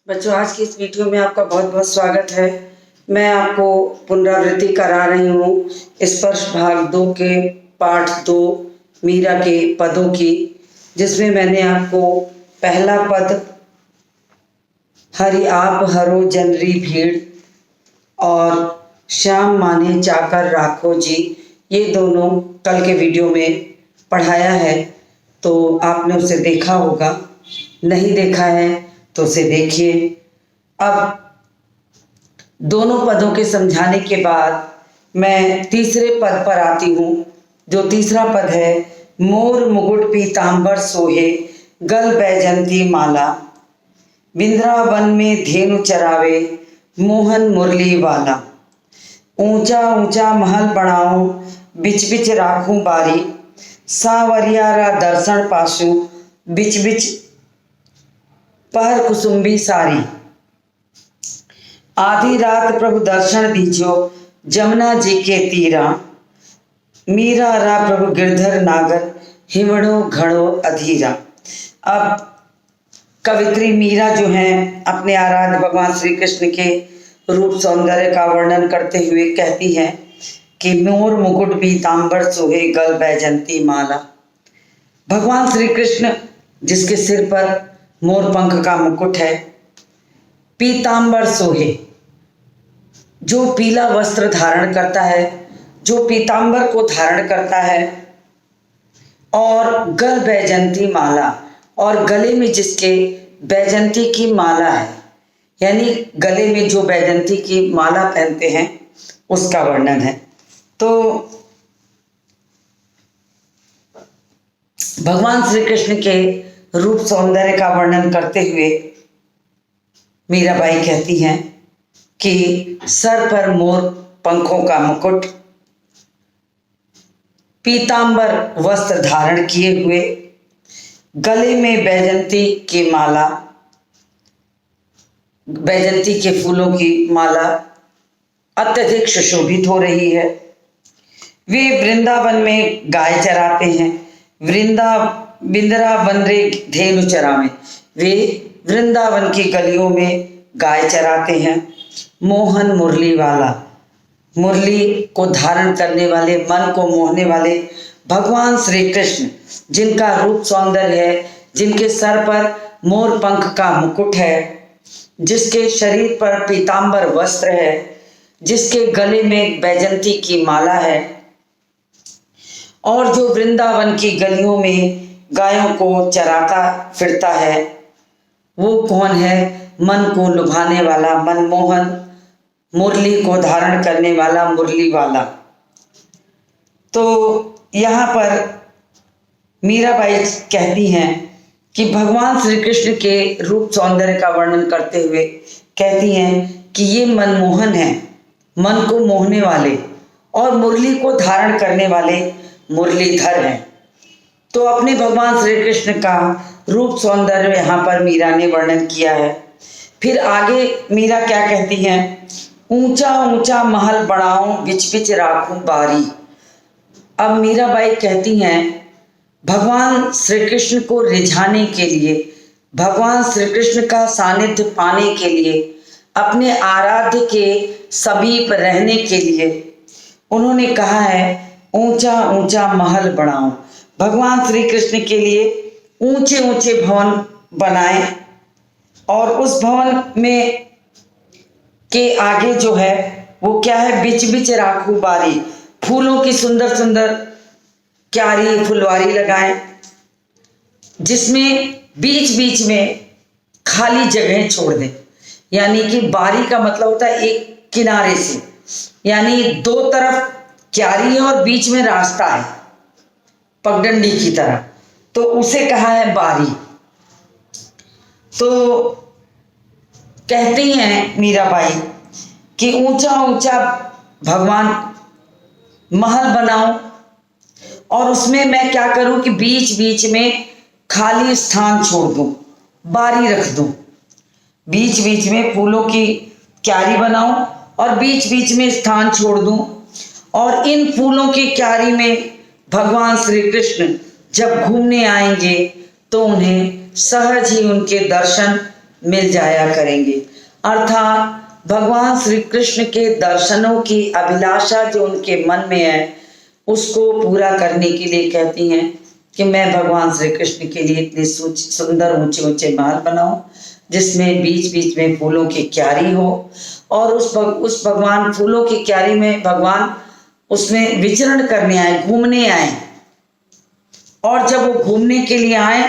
बच्चों, आज की इस वीडियो में आपका बहुत बहुत स्वागत है। मैं आपको पुनरावृत्ति करा रही हूँ स्पर्श भाग 2 के पाठ 2 मीरा के पदों की, जिसमें मैंने आपको पहला पद हरि आप हरो जनरी भीड़ और श्याम माने चाकर राखो जी, ये दोनों कल के वीडियो में पढ़ाया है। तो आपने उसे देखा होगा, नहीं देखा है तो उसे देखिए। अब दोनों पदों के समझाने के बाद मैं तीसरे पद पर आती हूँ। जो तीसरा पद है, मोर मुकुट पीतांबर सोहे गल बैजंती माला, वृंदावन में धेनु चरावे मोहन मुरली वाला, ऊंचा ऊंचा महल बनाऊं बिच बिच राखूं बारी, सावरियारा दर्शन पासू बिच बिच पहर कुसुम्बी सारी, आधी रात प्रभु दर्शन दीजो जमुना जी के तीरा, मीरा रा प्रभु गिरधर नागर हिमड़ो घड़ो अधीरा। अब कवित्री मीरा जो हैं अपने आराध्य भगवान श्री कृष्ण के रूप सौंदर्य का वर्णन करते हुए कहती हैं कि मोर मुकुट पीतांबर सोहे गल बैजंती माला। भगवान श्री कृष्ण जिसके सिर पर मोर पंख का मुकुट है, पीतांबर सोहे, जो पीला वस्त्र धारण करता है, जो पीतांबर को धारण करता है, और गल बैजंती माला, और गले में जिसके बैजंती की माला है, यानी गले में जो बैजंती की माला पहनते हैं उसका वर्णन है। तो भगवान श्री कृष्ण के रूप सौंदर्य का वर्णन करते हुए मीराबाई कहती हैं कि सर पर मोर पंखों का मुकुट, पीतांबर वस्त्र धारण किए हुए, गले में बैजंती की माला, बैजंती के फूलों की माला अत्यधिक सुशोभित हो रही है। वे वृंदावन में गाय चराते हैं, वृंदावन रे धेनु चरावे, वे वृंदावन की गलियों में गाय चराते हैं। मोहन मुरली वाला, मुरली को धारण करने वाले, मन को मोहने वाले भगवान श्री कृष्ण, जिनका रूप सौंदर्य है, जिनके सर पर मोर पंख का मुकुट है, जिसके शरीर पर पीतांबर वस्त्र है, जिसके गले में बैजंती की माला है, और जो वृंदावन की गलियों में गायों को चराता फिरता है, वो कौन है? मन को लुभाने वाला, मनमोहन, मुरली को धारण करने वाला, मुरली वाला। तो यहाँ पर मीराबाई कहती हैं कि भगवान श्री कृष्ण के रूप सौंदर्य का वर्णन करते हुए कहती हैं कि ये मनमोहन है, मन को मोहने वाले, और मुरली को धारण करने वाले मुरलीधर हैं। तो अपने भगवान श्री कृष्ण का रूप सौंदर्य यहाँ पर मीरा ने वर्णन किया है। फिर आगे मीरा क्या कहती हैं? ऊंचा ऊंचा महल बनाऊं बिच बिच राखूं बारी। अब मीराबाई कहती हैं भगवान श्री कृष्ण को रिझाने के लिए, भगवान श्री कृष्ण का सानिध्य पाने के लिए, अपने आराध्य के समीप रहने के लिए उन्होंने कहा है ऊंचा ऊंचा महल बनाओ। भगवान श्री कृष्ण के लिए ऊंचे ऊंचे भवन बनाएं, और उस भवन में के आगे जो है वो क्या है? बिच बिच राखू बारी, फूलों की सुंदर सुंदर क्यारी, फुलवारी लगाएं, जिसमें बीच बीच में खाली जगह छोड़ दें। यानी कि बारी का मतलब होता है एक किनारे से, यानी दो तरफ क्यारी है और बीच में रास्ता है पगडंडी की तरह, तो उसे कहा है बारी। तो कहती हैं मीराबाई कि ऊंचा ऊंचा भगवान महल बनाऊं, और उसमें मैं क्या करूं कि बीच बीच में खाली स्थान छोड़ दूं, बारी रख दूं, बीच बीच में फूलों की क्यारी बनाऊं और बीच बीच में स्थान छोड़ दूं, और इन फूलों की क्यारी में भगवान श्री कृष्ण जब घूमने आएंगे तो उन्हें सहज ही उनके दर्शन मिल जाया करेंगे। अर्थात भगवान श्री कृष्ण के दर्शनों की अभिलाषा जो उनके मन में है उसको पूरा करने के लिए कहती हैं कि मैं भगवान श्री कृष्ण के लिए इतने सुंदर ऊंचे ऊंचे महल बनाऊं जिसमें बीच बीच में फूलों की क्यारी हो, और उस भगवान फूलों की क्यारी में भगवान उसमें विचरण करने आए, घूमने आए, और जब वो घूमने के लिए आए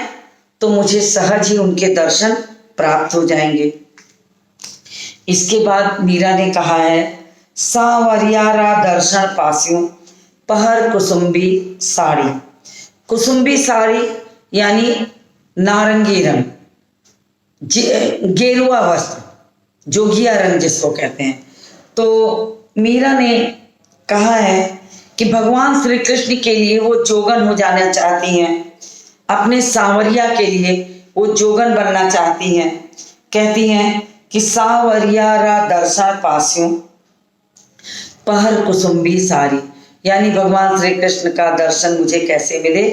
तो मुझे सहज ही उनके दर्शन प्राप्त हो जाएंगे। इसके बाद मीरा ने कहा है, सावरियारा दर्शन पास्यों पहर कुसुम्बी साड़ी। कुसुम्बी साड़ी यानी नारंगी रंग, गेरुआ वस्त्र, जोगिया रंग जिसको कहते हैं। तो मीरा ने कहा है कि भगवान श्री कृष्ण के लिए वो जोगन हो जाना चाहती हैं, अपने सांवरिया के लिए वो जोगन बनना चाहती हैं। कहती हैं कि सांवरियारा दर्शन पास्यों पहर कुसुम्बी साड़ी, यानी भगवान श्री कृष्ण का दर्शन मुझे कैसे मिले।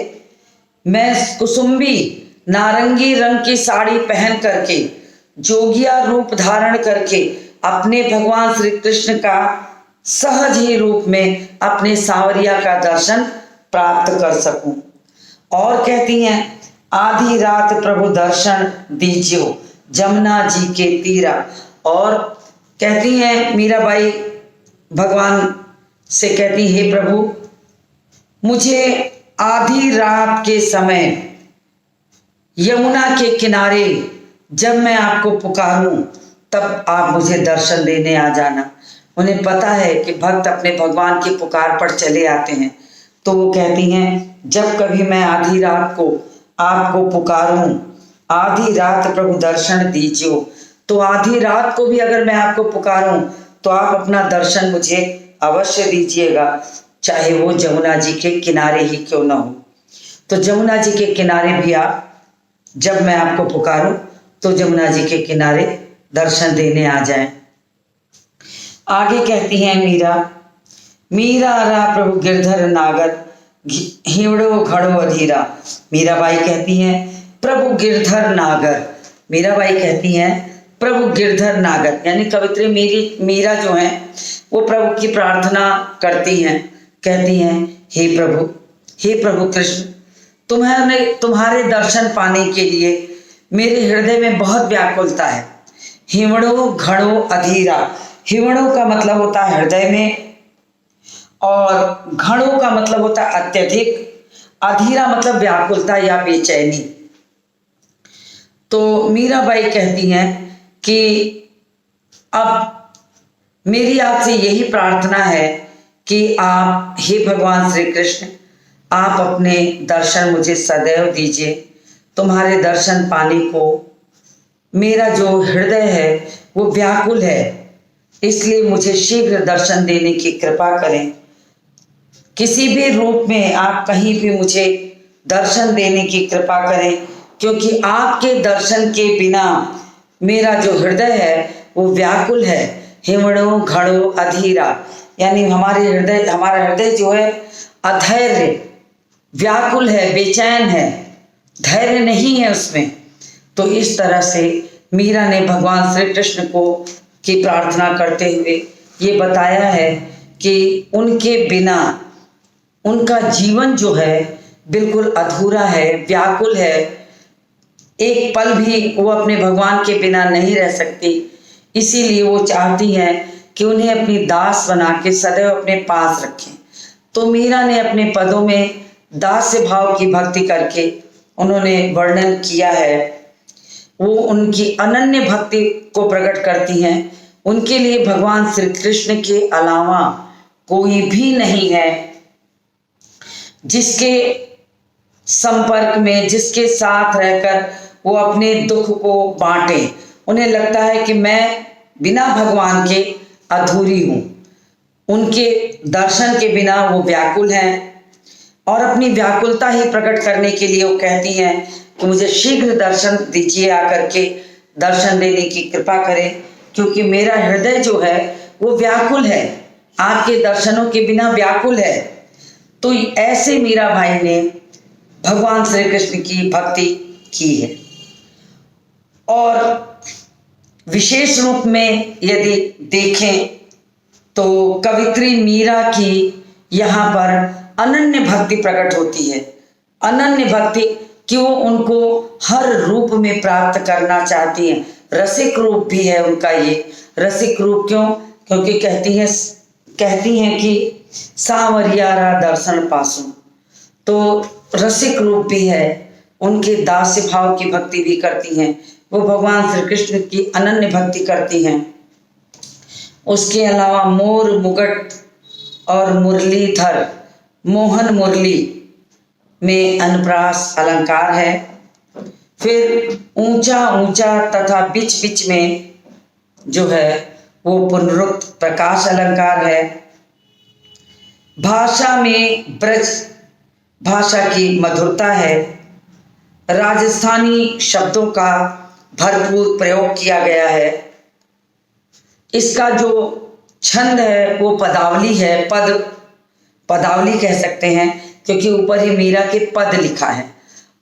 मैं कुसुम्बी नारंगी रंग की साड़ी पहन करके जोगिया रूप धारण करके अपने भगवान श्री कृष्ण का सहज ही रूप में अपने सांवरिया का दर्शन प्राप्त कर सकूं। और कहती हैं, आधी रात प्रभु दर्शन दीजियो जमुना जी के तीरा। और कहती हैं मीराबाई भगवान से कहती, हे प्रभु मुझे आधी रात के समय यमुना के किनारे जब मैं आपको पुकारूं तब आप मुझे दर्शन देने आ जाना। उन्हें पता है कि भक्त अपने भगवान की पुकार पर चले आते हैं, तो वो कहती हैं, जब कभी मैं आधी रात को आपको पुकारूं, आधी रात प्रभु दर्शन दीजियो, तो आधी रात को भी अगर मैं आपको पुकारूं तो आप अपना दर्शन मुझे अवश्य दीजिएगा, चाहे वो जमुना जी के किनारे ही क्यों ना हो। तो जमुना जी के किनारे भी आप, जब मैं आपको पुकारूं तो जमुना जी के किनारे दर्शन देने आ जाएं। आगे कहती हैं मीरा, मीरा रा प्रभु गिरधर नागर हिवड़ो घड़ो अधीरा। मीराबाई कहती हैं प्रभु गिरधर नागर। मीराबाई कहती हैं प्रभु गिरधर नागर, यानी कवित्री मीरा जो है वो प्रभु की प्रार्थना करती हैं। कहती हैं, हे प्रभु कृष्ण, तुम्हारे दर्शन पाने के लिए मेरे हृदय में बहुत व्याकुलता है। हिवड़ो घड़ो अधीरा, हिवड़ो का मतलब होता है हृदय में, और घड़ो का मतलब होता है अत्यधिक, अधीरा मतलब व्याकुलता या बेचैनी। तो मीराबाई कहती हैं कि अब मेरी आपसे यही प्रार्थना है कि आप, हे भगवान श्री कृष्ण, आप अपने दर्शन मुझे सदैव दीजिए। तुम्हारे दर्शन पाने को मेरा जो हृदय है वो व्याकुल है, इसलिए मुझे शीघ्र दर्शन देने की कृपा करें। किसी भी रूप में आप कहीं भी मुझे दर्शन देने की कृपा करें, क्योंकि आपके दर्शन के बिना मेरा जो हृदय है वो व्याकुल है। हिमड़ो घड़ो अधीरा, यानी हमारा हृदय जो है अधैर्य, व्याकुल है, बेचैन है, धैर्य नहीं है उसमें। तो इस तरह से मीरा ने भगवान श्री कृष्ण की प्रार्थना करते हुए ये बताया है कि उनके बिना उनका जीवन जो है बिल्कुल अधूरा है, व्याकुल है। एक पल भी वो अपने भगवान के बिना नहीं रह सकती, इसीलिए वो चाहती हैं कि उन्हें अपनी दास बना के सदैव अपने पास रखें। तो मीरा ने अपने पदों में दास्य भाव की भक्ति करके उन्होंने वर्णन किया है। वो उनकी अनन्य भक्ति को प्रकट करती हैं। उनके लिए भगवान श्री कृष्ण के अलावा कोई भी नहीं है जिसके संपर्क में, जिसके साथ रहकर वो अपने दुख को बांटे। उन्हें लगता है कि मैं बिना भगवान के अधूरी हूँ। उनके दर्शन के बिना वो व्याकुल हैं, और अपनी व्याकुलता ही प्रकट करने के लिए वो कहती हैं कि मुझे शीघ्र दर्शन दीजिए, आकर के दर्शन देने की कृपा करें, क्योंकि मेरा हृदय जो है वो व्याकुल है, आपके दर्शनों के बिना व्याकुल है। तो ऐसे मीरा भाई ने भगवान श्री कृष्ण की भक्ति की है। और विशेष रूप में यदि देखें तो कवित्री मीरा की यहाँ पर अनन्य भक्ति प्रकट होती है। अनन्य भक्ति क्यों, उनको हर रूप में प्राप्त करना चाहती हैं। रसिक रूप भी है उनका ये। रसिक रूप क्यों? क्योंकि कहती हैं कि सांवरियारा दर्शन पासु, तो रसिक रूप भी है। उनके दास्य भाव की भक्ति भी करती हैं। वो भगवान श्री कृष्ण की अनन्य भक्ति करती हैं। उसके अलावा मोर मुगट और मुरलीधर, मोहन मुरली में अनुप्रास अलंकार है। फिर ऊंचा ऊंचा तथा बीच बीच में जो है वो पुनरुक्त प्रकाश अलंकार है। भाषा में ब्रज भाषा की मधुरता है। राजस्थानी शब्दों का भरपूर प्रयोग किया गया है। इसका जो छंद है वो पदावली है। पदावली कह सकते हैं क्योंकि ऊपर ही मीरा के पद लिखा है।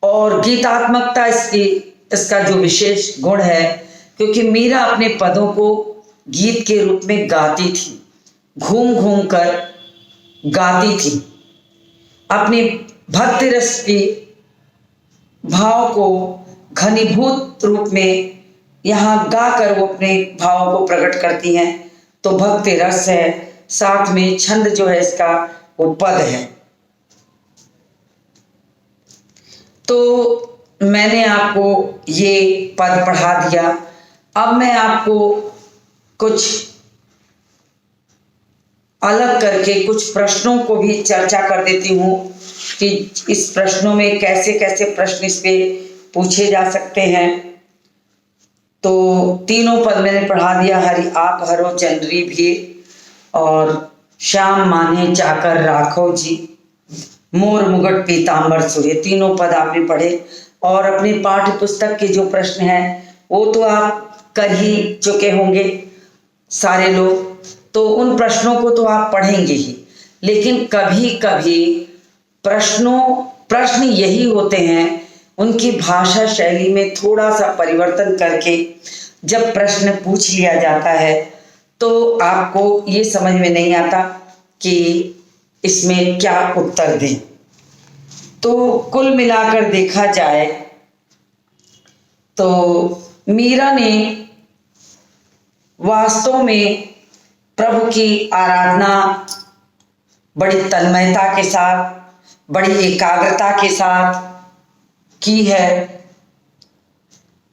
और गीतात्मकता इसका जो विशेष गुण है, क्योंकि मीरा अपने पदों को गीत के रूप में गाती थी, घूम घूम कर गाती थी। अपने भक्ति रस के भाव को घनीभूत रूप में यहाँ गाकर वो अपने भावों को प्रकट करती हैं। तो भक्ति रस है, साथ में छंद जो है इसका वो पद है। तो मैंने आपको ये पद पढ़ा दिया। अब मैं आपको कुछ अलग करके कुछ प्रश्नों को भी चर्चा कर देती हूँ कि इस प्रश्नों में कैसे कैसे प्रश्न इस पे पूछे जा सकते हैं। तो तीनों पद मैंने पढ़ा दिया। हरि आप हरो चंद्री भीर और श्याम माने चाकर राखो जी, मोर मुगट पीतांबर सुहे। तीनों पद आपने पढ़े। और अपनी पाठ्य पुस्तक के जो प्रश्न हैं वो तो आप कर ही चुके होंगे सारे लोग, तो उन प्रश्नों को तो आप पढ़ेंगे ही। लेकिन कभी कभी प्रश्न यही होते हैं, उनकी भाषा शैली में थोड़ा सा परिवर्तन करके जब प्रश्न पूछ लिया जाता है तो आपको ये समझ में नहीं आता कि इसमें क्या उत्तर दें। तो कुल मिलाकर देखा जाए तो मीरा ने वास्तव में प्रभु की आराधना बड़ी तन्मयता के साथ, बड़ी एकाग्रता के साथ की है।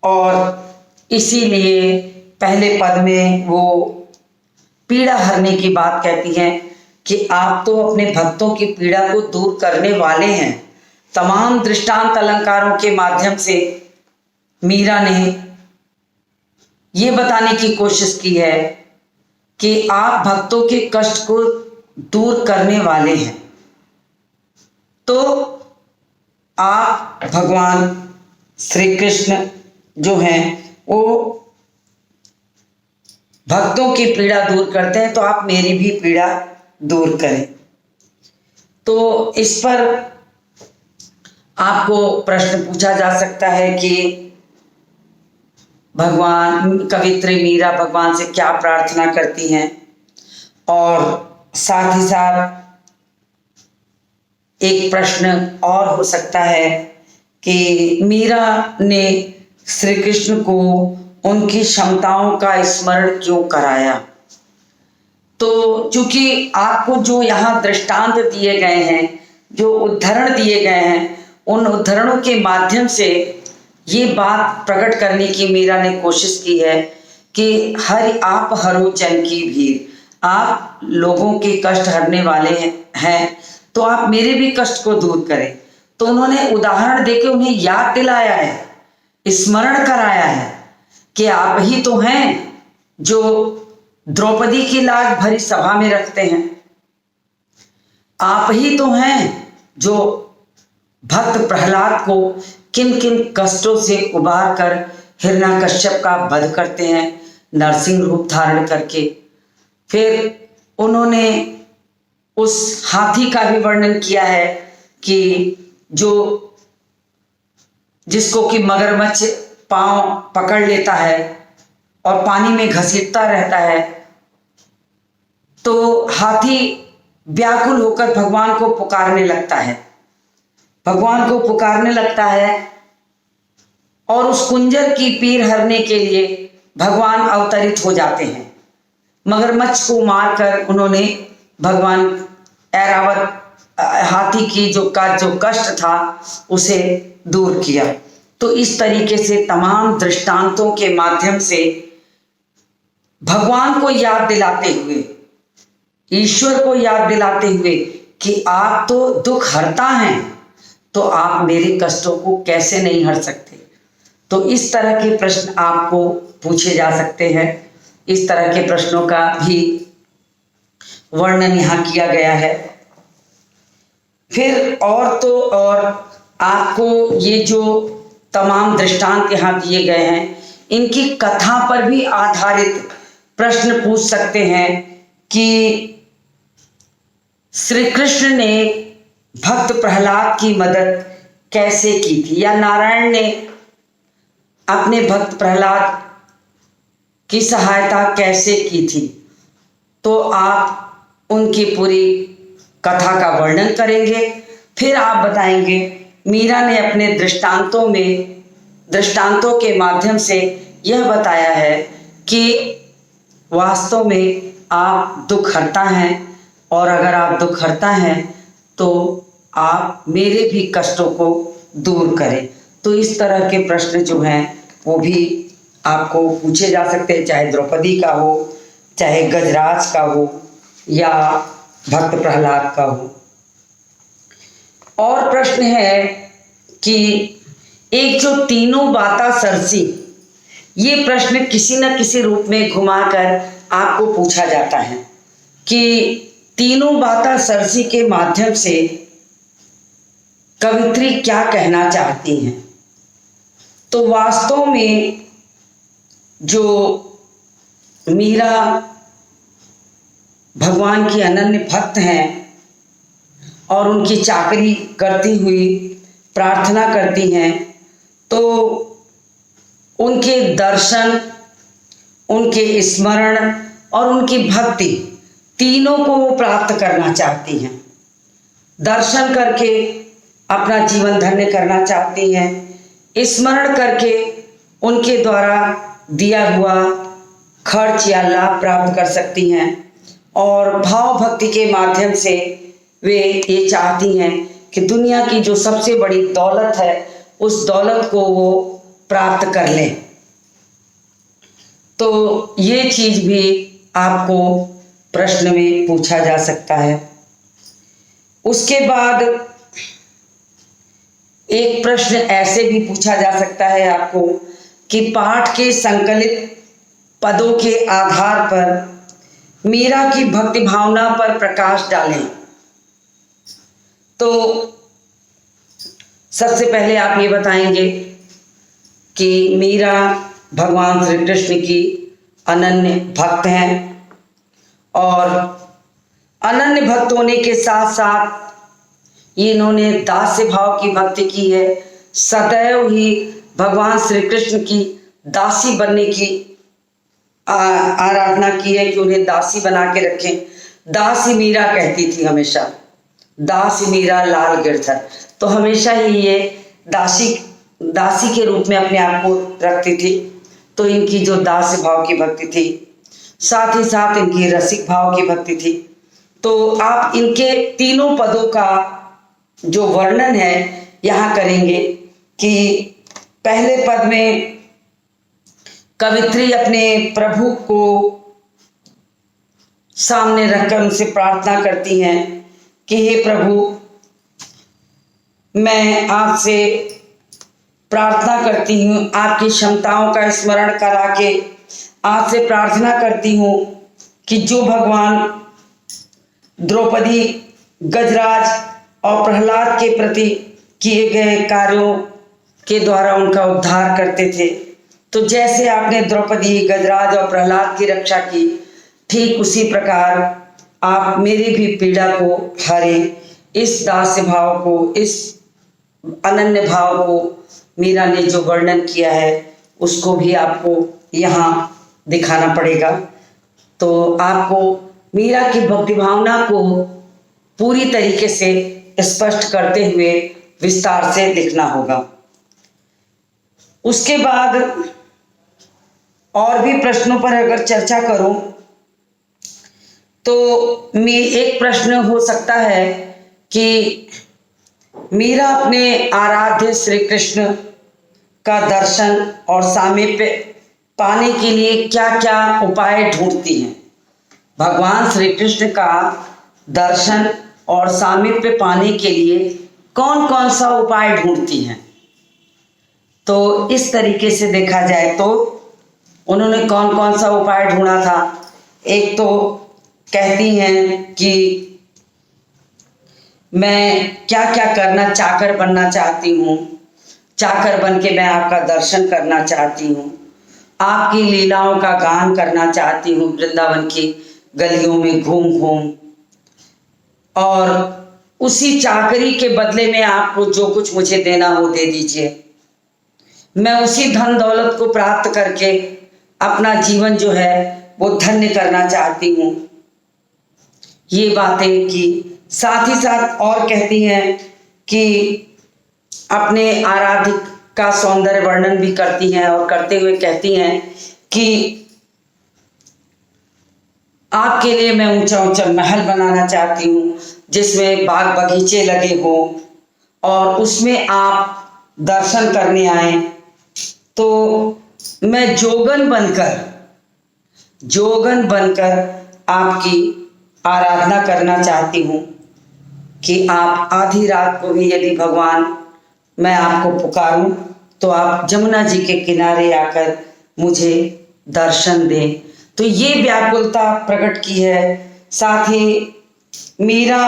और इसीलिए पहले पद में वो पीड़ा हरने की बात कहती हैं कि आप तो अपने भक्तों की पीड़ा को दूर करने वाले हैं। तमाम दृष्टांत अलंकारों के माध्यम से मीरा ने ये बताने की कोशिश की है कि आप भक्तों के कष्ट को दूर करने वाले हैं। तो आप भगवान श्री कृष्ण जो हैं वो भक्तों की पीड़ा दूर करते हैं, तो आप मेरी भी पीड़ा दूर करें। तो इस पर आपको प्रश्न पूछा जा सकता है कि भगवान कवित्री मीरा भगवान से क्या प्रार्थना करती हैं। और साथ ही साथ एक प्रश्न और हो सकता है कि मीरा ने श्री कृष्ण को उनकी क्षमताओं का स्मरण क्यों कराया। तो चूंकि आपको जो यहाँ दृष्टांत दिए गए हैं, जो उद्धरण दिए गए हैं, उन उद्धरणों के माध्यम से ये बात प्रकट करने की मीरा ने कोशिश की है कि हरि आप हरो जन की भीर, आप लोगों के कष्ट हरने वाले हैं, तो आप मेरे भी कष्ट को दूर करें। तो उन्होंने उदाहरण देके उन्हें याद दिलाया है, स्मरण कराया है कि आप ही तो हैं जो द्रौपदी की लाज भरी सभा में रखते हैं। आप ही तो हैं जो भक्त प्रहलाद को किन किन कष्टों से उबार कर हिरण्यकश्यप का वध करते हैं नरसिंह रूप धारण करके। फिर उन्होंने उस हाथी का भी वर्णन किया है कि जिसको कि मगरमच्छ पांव पकड़ लेता है, और पानी में घसीटता रहता है, तो हाथी व्याकुल होकर भगवान को पुकारने लगता है, भगवान को पुकारने लगता है और उस कुंजर की पीर हरने के लिए भगवान अवतरित हो जाते हैं। मगरमच्छ को मारकर उन्होंने भगवान ऐरावत हाथी की जो कष्ट था उसे दूर किया। तो इस तरीके से तमाम दृष्टांतों के माध्यम से भगवान को याद दिलाते हुए, ईश्वर को याद दिलाते हुए कि आप तो दुख हरता हैं, तो आप मेरे कष्टों को कैसे नहीं हर सकते। तो इस तरह के प्रश्न आपको पूछे जा सकते हैं। इस तरह के प्रश्नों का भी वर्णन यहाँ किया गया है। फिर और तो और आपको ये जो तमाम दृष्टांत यहाँ दिए गए हैं, इनकी कथा पर भी आधारित प्रश्न पूछ सकते हैं कि श्री कृष्ण ने भक्त प्रहलाद की मदद कैसे की थी, या नारायण ने अपने भक्त प्रहलाद की सहायता कैसे की थी। तो आप उनकी पूरी कथा का वर्णन करेंगे। फिर आप बताएंगे मीरा ने अपने दृष्टांतों के माध्यम से यह बताया है कि वास्तव में आप दुख हरता हैं, और अगर आप दुख हरता हैं तो आप मेरे भी कष्टों को दूर करें। तो इस तरह के प्रश्न जो हैं वो भी आपको पूछे जा सकते हैं, चाहे द्रौपदी का हो, चाहे गजराज का हो, या भक्त प्रहलाद का हो। और प्रश्न है कि एक जो तीनों बाता सरसी, ये प्रश्न किसी न किसी रूप में घुमाकर आपको पूछा जाता है कि तीनों बाता सरसी के माध्यम से कवित्री क्या कहना चाहती हैं। तो वास्तव में जो मीरा भगवान की अनन्य भक्त हैं और उनकी चाकरी करती हुई प्रार्थना करती हैं, तो उनके दर्शन, उनके स्मरण और उनकी भक्ति तीनों को वो प्राप्त करना चाहती हैं। दर्शन करके अपना जीवन धन्य करना चाहती हैं, स्मरण करके उनके द्वारा दिया हुआ खर्च या लाभ प्राप्त कर सकती हैं, और भाव भक्ति के माध्यम से वे ये चाहती हैं कि दुनिया की जो सबसे बड़ी दौलत है उस दौलत को वो प्राप्त कर लें। तो ये चीज भी आपको प्रश्न में पूछा जा सकता है। उसके बाद एक प्रश्न ऐसे भी पूछा जा सकता है आपको कि पाठ के संकलित पदों के आधार पर मीरा की भक्ति भावना पर प्रकाश डालें। तो सबसे पहले आप ये बताएंगे कि मीरा भगवान श्री कृष्ण की अनन्य भक्त हैं, और अनन्य भक्त होने के साथ साथ इन्होंने दास्य भाव की भक्ति की है। सदैव ही भगवान श्री कृष्ण की दासी बनने की आराधना की है कि उन्हें दासी बना के रखें। दासी मीरा कहती थी हमेशा, दासी मीरा लाल गिरधर। तो हमेशा ही ये दासी के रूप में अपने आप को रखती थी। तो इनकी जो दास्य भाव की भक्ति थी, साथ ही साथ इनकी रसिक भाव की भक्ति थी। तो आप इनके तीनों पदों का जो वर्णन है यहाँ करेंगे कि पहले पद में कवित्री अपने प्रभु को सामने रखकर उनसे प्रार्थना करती हैं कि हे प्रभु, मैं आपसे प्रार्थना करती हूँ, आपकी क्षमताओं का स्मरण करा के आपसे प्रार्थना करती हूँ कि जो भगवान द्रौपदी, गजराज और प्रहलाद के प्रति किए गए कार्यों के द्वारा उनका उद्धार करते थे, तो जैसे आपने द्रौपदी, गजराज और प्रहलाद की रक्षा की, ठीक उसी प्रकार आप मेरी भी पीड़ा को हरें। इस दास्य भाव को, इस अनन्य भाव को मीरा ने जो वर्णन किया है उसको भी आपको यहाँ दिखाना पड़ेगा। तो आपको मीरा की भक्ति भावना को पूरी तरीके से स्पष्ट करते हुए विस्तार से लिखना होगा। उसके बाद और भी प्रश्नों पर अगर चर्चा करूं तो एक प्रश्न हो सकता है कि मीरा अपने आराध्य श्री कृष्ण का दर्शन और सामीप्य पाने के लिए क्या क्या उपाय ढूंढती हैं। भगवान श्री कृष्ण का दर्शन और सामीप्य पाने के लिए कौन कौन सा उपाय ढूंढती हैं। तो इस तरीके से देखा जाए तो उन्होंने कौन कौन सा उपाय ढूंढा था। एक तो कहती हैं कि मैं क्या क्या करना, चाकर बनना चाहती हूँ, चाकर बन के मैं आपका दर्शन करना चाहती हूँ, आपकी लीलाओं का गान करना चाहती हूँ, वृंदावन की गलियों में घूम घूम, और उसी चाकरी के बदले में आपको जो कुछ मुझे देना हो दे दीजिए। मैं उसी धन दौलत को प्राप्त करके अपना जीवन जो है वो धन्य करना चाहती हूँ। ये बातें की। साथ ही साथ और कहती हैं कि अपने आराध्य का सौंदर्य वर्णन भी करती हैं और करते हुए कहती हैं कि आपके लिए मैं ऊंचा ऊंचा महल बनाना चाहती हूँ जिसमें बाग बगीचे लगे हो और उसमें आप दर्शन करने आए। तो मैं जोगन बनकर आपकी आराधना करना चाहती हूँ कि आप आधी रात को भी यदि भगवान मैं आपको पुकारूं तो आप जमुना जी के किनारे आकर मुझे दर्शन दें। तो ये व्याकुलता प्रकट की है। साथ ही मीरा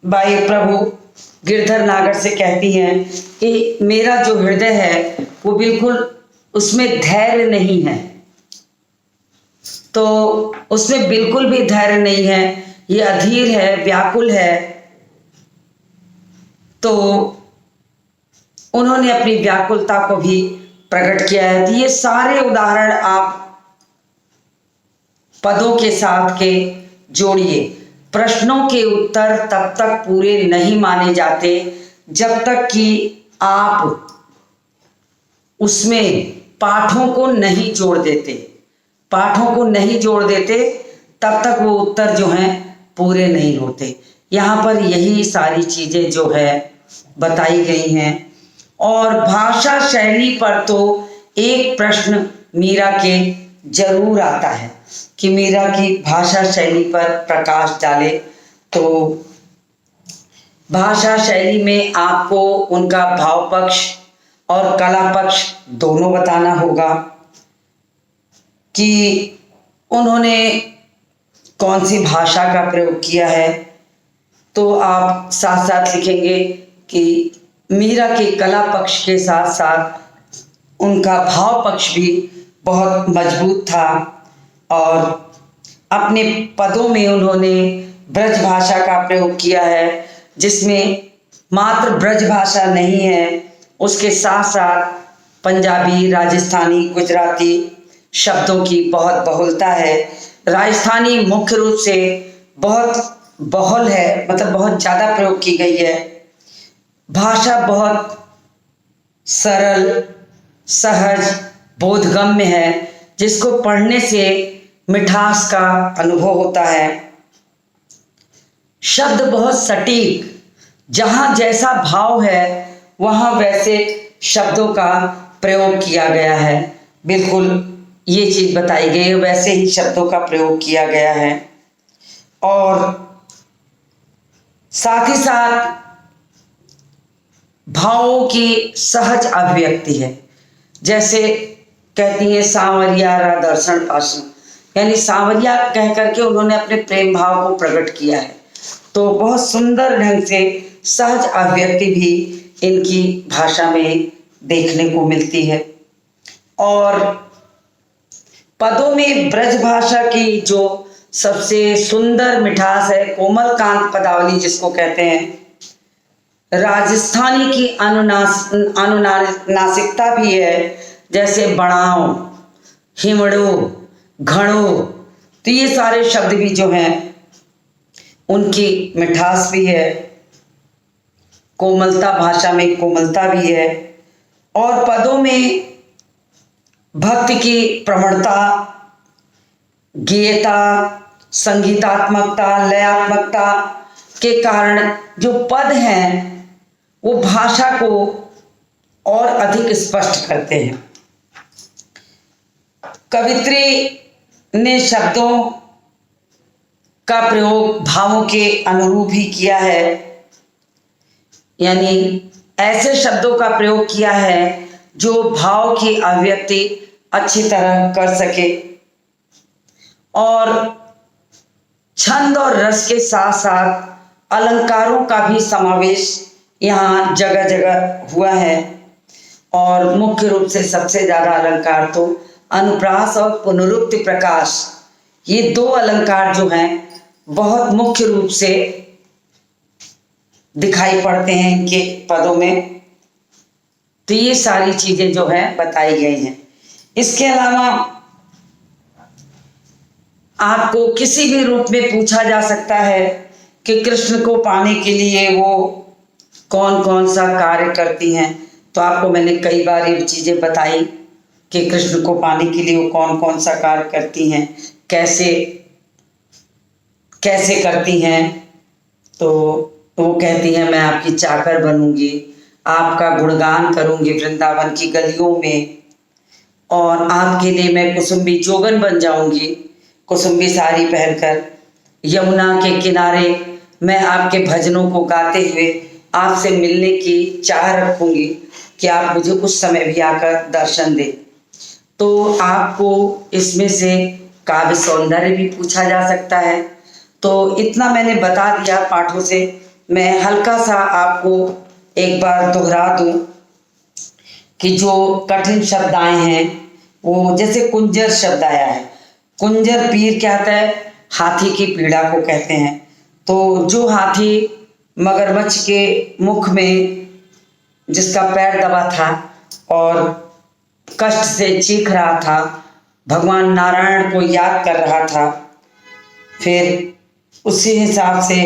बाई प्रभु गिरधर नागर से कहती हैं कि मेरा जो हृदय है वो बिल्कुल उसमें धैर्य नहीं है। तो उसमें बिल्कुल भी धैर्य नहीं है, ये अधीर है, व्याकुल है। तो उन्होंने अपनी व्याकुलता को भी प्रकट किया है। तो ये सारे उदाहरण आप पदों के साथ के जोड़िए। प्रश्नों के उत्तर तब तक पूरे नहीं माने जाते जब तक कि आप उसमें पाठों को नहीं जोड़ देते। तब तक वो उत्तर जो हैं पूरे नहीं होते। यहाँ पर यही सारी चीजें जो है बताई गई हैं। और भाषा शैली पर तो एक प्रश्न मीरा के जरूर आता है कि मीरा की भाषा शैली पर प्रकाश डाले। तो भाषा शैली में आपको उनका भाव पक्ष और कला पक्ष दोनों बताना होगा कि उन्होंने कौन सी भाषा का प्रयोग किया है। तो आप साथ साथ लिखेंगे कि मीरा के कला पक्ष के साथ साथ उनका भाव पक्ष भी बहुत मजबूत था और अपने पदों में उन्होंने ब्रज भाषा का प्रयोग किया है, जिसमें मात्र ब्रज भाषा नहीं है, उसके साथ साथ पंजाबी, राजस्थानी, गुजराती शब्दों की बहुत बहुलता है। राजस्थानी मुख्य रूप से बहुत बहुल है, मतलब बहुत ज़्यादा प्रयोग की गई है। भाषा बहुत सरल, सहज, बोधगम्य है, जिसको पढ़ने से मिठास का अनुभव होता है। शब्द बहुत सटीक, जहाँ जैसा भाव है वहाँ वैसे शब्दों का प्रयोग किया गया है। बिल्कुल ये चीज़ बताई गई है, वैसे ही शब्दों का प्रयोग किया गया है। और साथ ही साथ भावों की सहज अभिव्यक्ति है। जैसे कहती हैं सांवरिया रा दर्शन पासन, यानी सांवरिया कह करके उन्होंने अपने प्रेम भाव को प्रकट किया है। तो बहुत सुंदर ढंग से सहज अभिव्यक्ति भी इनकी भाषा में देखने को मिलती है। और पदों में ब्रज भाषा की जो सबसे सुंदर मिठास है, कोमल कांत पदावली जिसको कहते हैं, राजस्थानी की अनुनासिकता भी है। जैसे बनाओ, हिमड़ो, घड़ो, तो ये सारे शब्द भी जो हैं उनकी मिठास भी है, कोमलता, भाषा में कोमलता भी है, और पदों में भक्ति की प्रवणता, गेयता, संगीतात्मकता, लयात्मकता के कारण जो पद हैं वो भाषा को और अधिक स्पष्ट करते हैं। कवित्री ने शब्दों का प्रयोग भावों के अनुरूप ही किया है, यानी ऐसे शब्दों का प्रयोग किया है जो भाव की अभिव्यक्ति अच्छी तरह कर सके, और छंद और रस के साथ साथ अलंकारों का भी समावेश यहाँ जगह जगह हुआ है। और मुख्य रूप से सबसे ज़्यादा अलंकार तो अनुप्रास और पुनरुक्ति प्रकाश, ये दो अलंकार जो हैं बहुत मुख्य रूप से दिखाई पड़ते हैं इनके पदों में। तो ये सारी चीजें जो है बताई गई हैं। इसके अलावा आपको किसी भी रूप में पूछा जा सकता है कि कृष्ण को पाने के लिए वो कौन कौन सा कार्य करती हैं, तो आपको मैंने कई बार ये चीज़ें बताई कि कृष्ण को पाने के लिए वो कौन कौन सा कार्य करती हैं, कैसे कैसे करती हैं। तो वो कहती हैं, मैं आपकी चाकर बनूंगी, आपका गुणगान करूंगी वृंदावन की गलियों में, और आपके लिए मैं कुसुम्बी जोगन बन जाऊंगी, कुसुम्बी साड़ी पहनकर यमुना के किनारे मैं आपके भजनों को गाते हुए आपसे मिलने की चाह रखूंगी कि आप मुझे कुछ समय भी आकर दर्शन दें। तो आपको इसमें से काव्य सौंदर्य भी पूछा जा सकता है। तो इतना मैंने बता दिया पाठों से। मैं हल्का सा आपको एक बार दोहरा दूं कि जो कठिन शब्द आए हैं वो, जैसे कुंजर शब्द आया है, कुंजर पीर क्या होता है, हाथी की पीड़ा को कहते हैं। तो जो हाथी मगरमच्छ के मुख में जिसका पैर दबा था और कष्ट से चीख रहा था, भगवान नारायण को याद कर रहा था, फिर उसी हिसाब से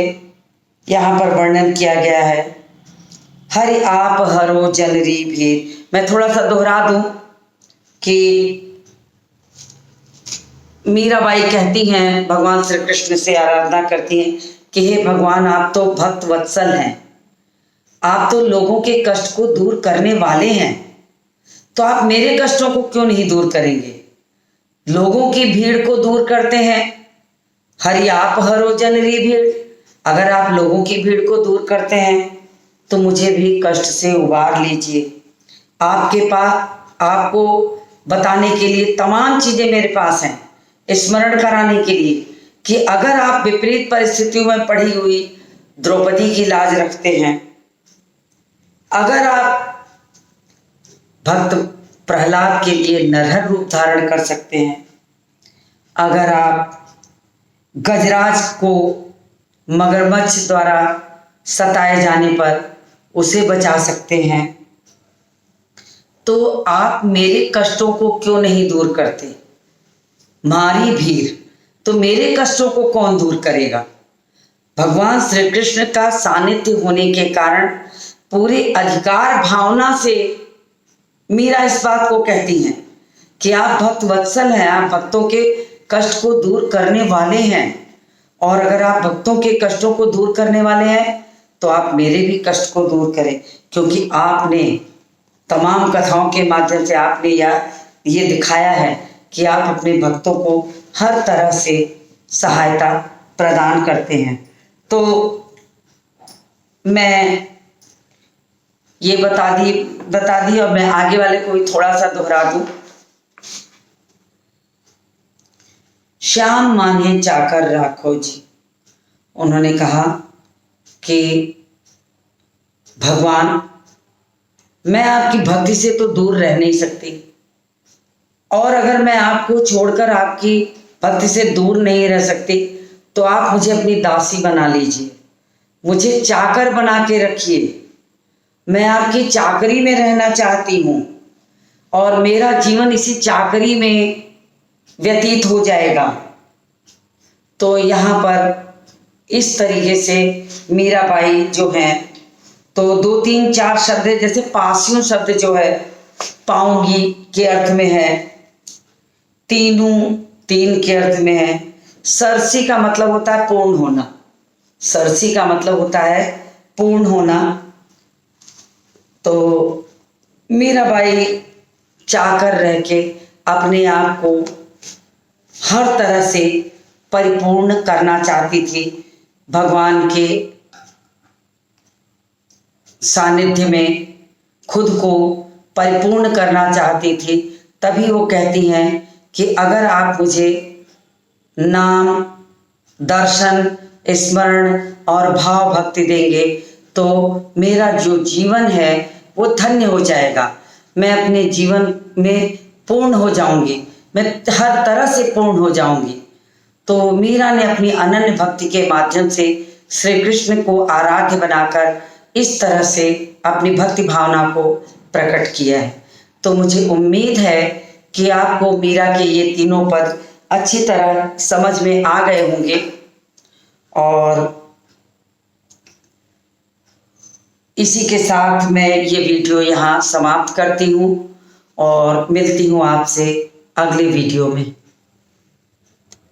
यहाँ पर वर्णन किया गया है, हरि आप हरो जनरी भीर। मैं थोड़ा सा दोहरा दूं कि मीराबाई कहती हैं, भगवान श्री कृष्ण से आराधना करती हैं कि हे भगवान, आप तो भक्त वत्सल हैं, आप तो लोगों के कष्ट को दूर करने वाले हैं, तो आप मेरे कष्टों को क्यों नहीं दूर करेंगे। लोगों की भीड़ को दूर करते हैं, हरि आप हरो जनरी भीड़। अगर आप लोगों की भीड़ को दूर करते हैं तो मुझे भी कष्ट से उबार लीजिए। आपके पास, आपको बताने के लिए तमाम चीजें मेरे पास हैं, स्मरण कराने के लिए कि अगर आप विपरीत परिस्थितियों में पड़ी हुई द्रौपदी की लाज रखते हैं, अगर आप भक्त प्रहलाद के लिए नरहर रूप धारण कर सकते हैं, अगर आप गजराज को मगरमच्छ द्वारा सताए जाने पर उसे बचा सकते हैं, तो आप मेरे कष्टों को क्यों नहीं दूर करते। मारी भीड़, तो मेरे कष्टों को कौन दूर करेगा। भगवान श्री कृष्ण का सानिध्य होने के कारण पूरे अधिकार भावना से मीरा इस बात को कहती हैं कि आप भक्त वत्सल हैं, आप भक्तों के कष्ट को दूर करने वाले हैं, और अगर आप भक्तों के कष्टों को दूर करने वाले हैं तो आप मेरे भी कष्ट को दूर करें, क्योंकि आपने तमाम कथाओं के माध्यम से आपने ये दिखाया है कि आप अपने भक्तों को हर तरह से सहायता प्रदान करते हैं। तो मैं ये बता दी और मैं आगे वाले को भी थोड़ा सा दोहरा दूं। श्याम माने चाकर राखो जी, उन्होंने कहा कि भगवान, मैं आपकी भक्ति से तो दूर रह नहीं सकती, और अगर मैं आपको छोड़कर आपकी भक्ति से दूर नहीं रह सकती तो आप मुझे अपनी दासी बना लीजिए, मुझे चाकर बना के रखिए। मैं आपकी चाकरी में रहना चाहती हूँ और मेरा जीवन इसी चाकरी में व्यतीत हो जाएगा। तो यहाँ पर इस तरीके से मीराबाई जो हैं, तो 2 3 4 शब्द है, जैसे पासियों शब्द जो है पाऊंगी के अर्थ में है, तीनों 3 के अर्थ में है। सरसी का मतलब होता है पूर्ण होना, सरसी का मतलब होता है पूर्ण होना। तो मीराबाई चाहकर रह के अपने आप को हर तरह से परिपूर्ण करना चाहती थी, भगवान के सानिध्य में खुद को परिपूर्ण करना चाहती थी। तभी वो कहती हैं कि अगर आप मुझे नाम, दर्शन, स्मरण और भाव भक्ति देंगे तो मेरा जो जीवन है वो धन्य हो जाएगा। मैं अपने जीवन में पूर्ण हो जाऊंगी, मैं हर तरह से पूर्ण हो जाऊंगी। तो मीरा ने अपनी अनन्य भक्ति के माध्यम से श्री कृष्ण को आराध्य बनाकर इस तरह से अपनी भक्ति भावना को प्रकट किया है। तो मुझे उम्मीद है कि आपको मीरा के ये तीनों पद अच्छी तरह समझ में आ गए होंगे। और इसी के साथ मैं ये वीडियो यहाँ समाप्त करती हूँ और मिलती हूँ आपसे अगले वीडियो में।